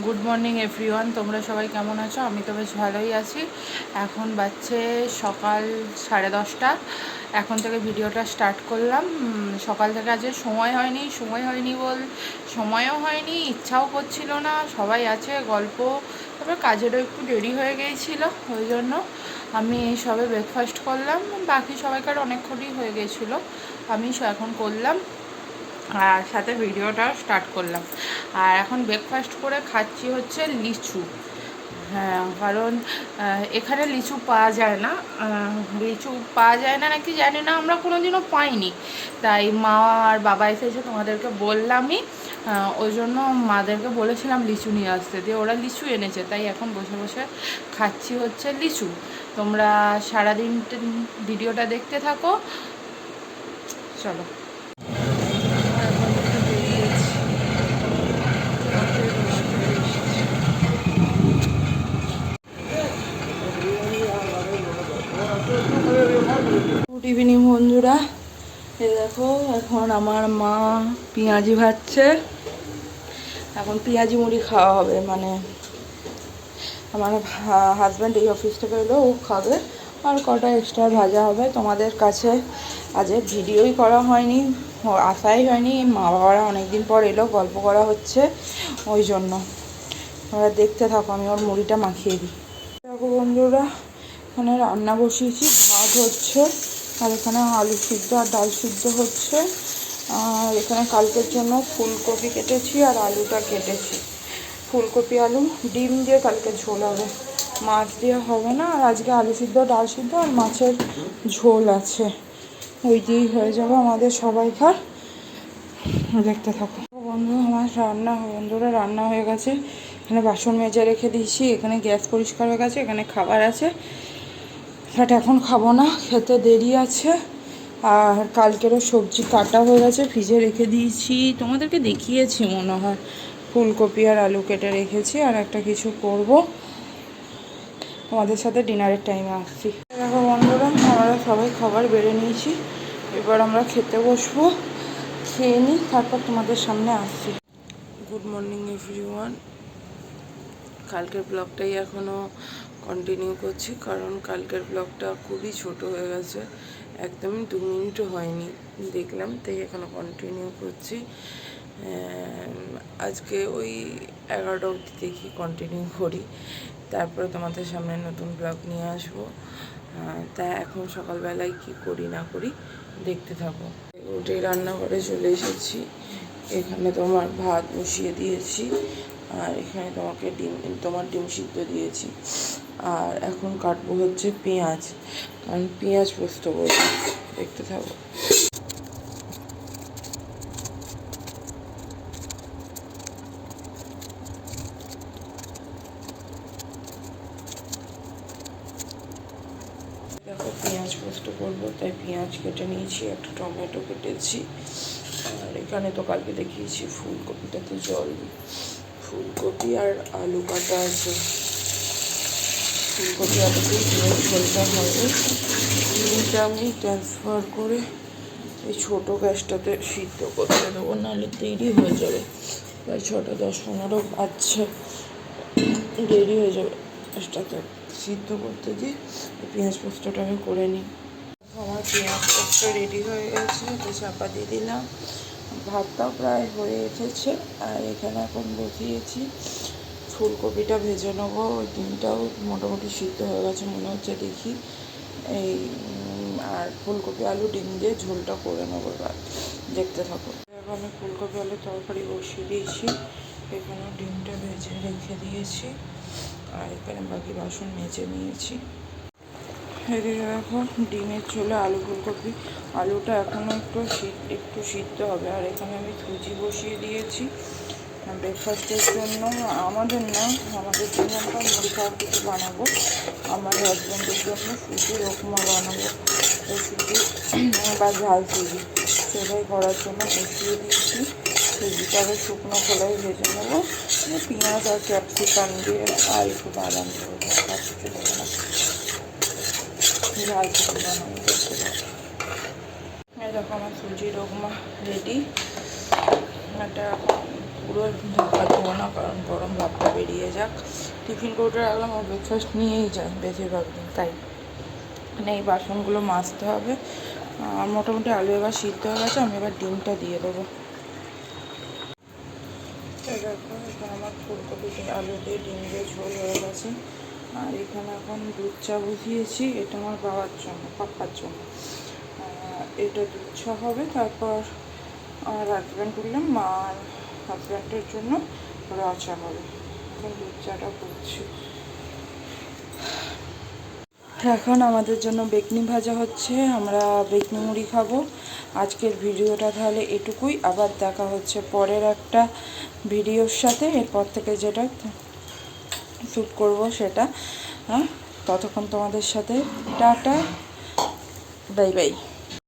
Good morning everyone, তোমরা সবাই কেমন আছো? আমি তো বেশ ভালোই আছি। এখন বাজছে সকাল 10:30। এখন থেকে ভিডিওটা স্টার্ট করলাম। সকাল থেকে আজকে সময়ও হয়নি, ইচ্ছাও করছিল না। সবাই আছে, গল্প, তবে কাজেরও একটু দেরি হয়ে গিয়েছিল, ওই জন্য আমি সবে ব্রেকফাস্ট করলাম। বাকি সবাইকার অনেকক্ষণই হয়ে গিয়েছিলো, আমি এখন করলাম আর সাথে ভিডিওটা স্টার্ট করলাম। আর এখন ব্রেকফাস্ট করে খাচ্ছি হচ্ছে লিচু। হ্যাঁ, কারণ এখানে লিচু পাওয়া যায় না। নাকি জানি না, আমরা কোনো দিনও পাইনি। তাই মা আর বাবা এসেছে, তোমাদেরকে বললামই। ওই জন্য মাদেরকে বলেছিলাম লিচু নিয়ে আসতে, দিয়ে ওরা লিচু এনেছে। তাই এখন বসে বসে খাচ্ছি হচ্ছে লিচু। তোমরা সারাদিন ভিডিওটা দেখতে থাকো, চলো। গুড ইভিনিং বন্ধুরা, এ দেখো এখন আমার মা পেঁয়াজি ভাজছে। এখন পেঁয়াজি মুড়ি খাওয়া হবে, মানে আমার হাজব্যান্ড এই অফিস থেকে এলো, ও খাবে। আর কটা এক্সট্রা ভাজা হবে। তোমাদের কাছে আজ ভিডিওই করা হয়নি, আসাই হয়নি। মা বাবারা অনেকদিন পর এলো, গল্প করা হচ্ছে, ওই জন্য ওরা দেখতে থাকো। আমি ওর মুড়িটা মাখিয়ে দিই। দেখো বন্ধুরা, এখানে রান্না বসিয়েছি, ভাত হচ্ছে, আর এখানে আলু সিদ্ধ আর ডাল সিদ্ধ হচ্ছে। আর এখানে কালকের জন্য ফুলকপি কেটেছি আর আলুটা কেটেছি। ফুলকপি আলু ডিম দিয়ে কালকে ঝোল হবে, মাছ দিয়ে হবে না। আর আজকে আলু সিদ্ধ, ডাল সিদ্ধ আর মাছের ঝোল আছে, ওই দিয়েই হয়ে যাবে আমাদের সবাইকার। দেখতে থাকো আমার বন্ধুরা রান্না হয়ে গেছে। এখানে বাসন মেজে রেখে দিয়েছি, এখানে গ্যাস পরিষ্কার হয়ে গেছে, এখানে খাবার আছে। বাট এখন খাবো না, খেতে দেরি আছে। আর কালকেরও সবজি কাটা হয়ে গেছে, ফ্রিজে রেখে দিয়েছি, তোমাদেরকে দেখিয়েছি মনে হয়। ফুলকপি আর আলু কেটে রেখেছি, আর একটা কিছু করব। তোমাদের সাথে ডিনারের টাইমে আসছি। দেখো বন্ধুরা, আমরা সবাই খাবার বেড়ে নিয়েছি, এবার আমরা খেতে বসবো। খেয়ে নিই, তারপর তোমাদের সামনে আসছি। Good morning everyone. কালকের ব্লগটাই এখনও কন্টিনিউ করছি, কারণ কালকের ব্লগটা খুবই ছোট হয়ে গেছে, একদমই 2 মিনিটও হয়নি দেখলাম, তাই এখনও কন্টিনিউ করছি। আজকে ওই 11টা অবধি দেখি কন্টিনিউ করি, তারপরে তোমাদের সামনে নতুন ব্লগ নিয়ে আসবো। তা এখন সকালবেলায় কি করি না করি দেখতে থাকো। উঠে রান্নাঘরে চলে এসেছি, এখানে তোমার ভাত বসিয়ে দিয়েছি, আর এখানে তোমার ডিম সিদ্ধ দিয়েছি। আর এখন কাটবো হচ্ছে পেঁয়াজ, কারণ পেঁয়াজ পোস্ত করবো, দেখতে থাকো। দেখো পেঁয়াজ পোস্ত করবো, তাই পেঁয়াজ কেটে নিয়েছি, একটা টমেটো কেটেছি। আর এখানে তো কালকে দেখিয়েছি ফুলকপিটাতে জল দিই, ফুলকপি আর আলু কাটা আছে। ফুলকপি আলুতেই ডিমের ঝোলটা হবে। ডিমটা আমি ট্রান্সফার করে এই ছোটো গ্যাসটাতে সিদ্ধ করতে দেবো, নাহলে দেরি হয়ে যাবে। প্রায় 6:10-15 বাজছে, দেরি হয়ে যাবে। গ্যাসটাতে সিদ্ধ করতে দিয়ে পেঁয়াজ পোস্তটাকে করে নিই। আমার পেঁয়াজ পোস্ত রেডি হয়ে গেছে, এটা চাপা দিয়ে দিলাম। ভাতটাও প্রায় হয়ে এসেছে, আর এখানে এখন বসিয়েছি ফুলকপিটা ভেজে নেবো। ওই ডিমটাও মোটামুটি সিদ্ধ হয়ে গেছে মনে হচ্ছে, দেখি এই। আর ফুলকপি আলু ডিম দিয়ে ঝোলটা করে নেবো, এবার দেখতে থাকো। এখন আমি ফুলকপি আলু তরকারি বসিয়ে দিয়েছি, এখানে ডিমটা ভেজে রেখে দিয়েছি, আর এখানে বাকি বাসন মেজে নিয়েছি। এদিকে দেখো ডিমের ঝোলে আলু ফুলকপি, আলুটা এখনও একটু সিদ্ধ হবে। আর এখানে আমি সুজি বসিয়ে দিয়েছি ব্রেকফাস্টের জন্য, আমাদের না, আমাদের জন্য একটা মুড়ি খাওয়ার কিছু বানাবো। আমার হাজব্যান্ডের জন্য সুজির উপমা বানাবো, তো সুজি বা ঝাল সুজি সেটাই করার জন্য বসিয়ে দিয়েছি। সুজিটাকে শুকনো খোলায় ভেজে নেবো, পেঁয়াজ আর ক্যাপসিকাম দিয়ে আর একটু বাদাম দেবো, আর কিছু দেবো না, ঝাল সুজি বানাবো। দেখো আমার সুজির উপমা রেডি। এটা এখন পুরো ঢাকা দেবো না, কারণ গরম ভাবটা যাক, টিফিন কৌটো রাখলাম, ও ব্রেকফাস্ট নিয়েই যায় বেশিরভাগ দিন, তাই মানে এই বাসনগুলো মাজতে হবে। আর মোটামুটি আলু এবার সিদ্ধ হয়ে গেছে, আমি এবার ডিমটা দিয়ে দেবো। দেখো এখানে আমার ফুলকপি আলু দিয়ে ডিম দিয়ে ঝোল হয়ে গেছে। আর এখানে এখন দুধ চা বসিয়েছি, এটা আমার বাবার জন্য, পাপ্পার জন্য। এটা দুধ চা হবে, তারপর আমার হাজব্যান্ড করলাম, মা আর হাজব্যান্ডের জন্য র চা হবে। এখন দুধ চাটা করছি। এখন আমাদের জন্য বেকনি ভাজা হচ্ছে, আমরা বেকনি মুড়ি খাবো। আজকের ভিডিওটা তাহলে এটুকুই, আবার দেখা হচ্ছে পরের একটা ভিডিওর সাথে, এরপর থেকে যেটা শ্যুট করব সেটা। ততক্ষণ তোমাদের সাথে টাটা, বাই বাই।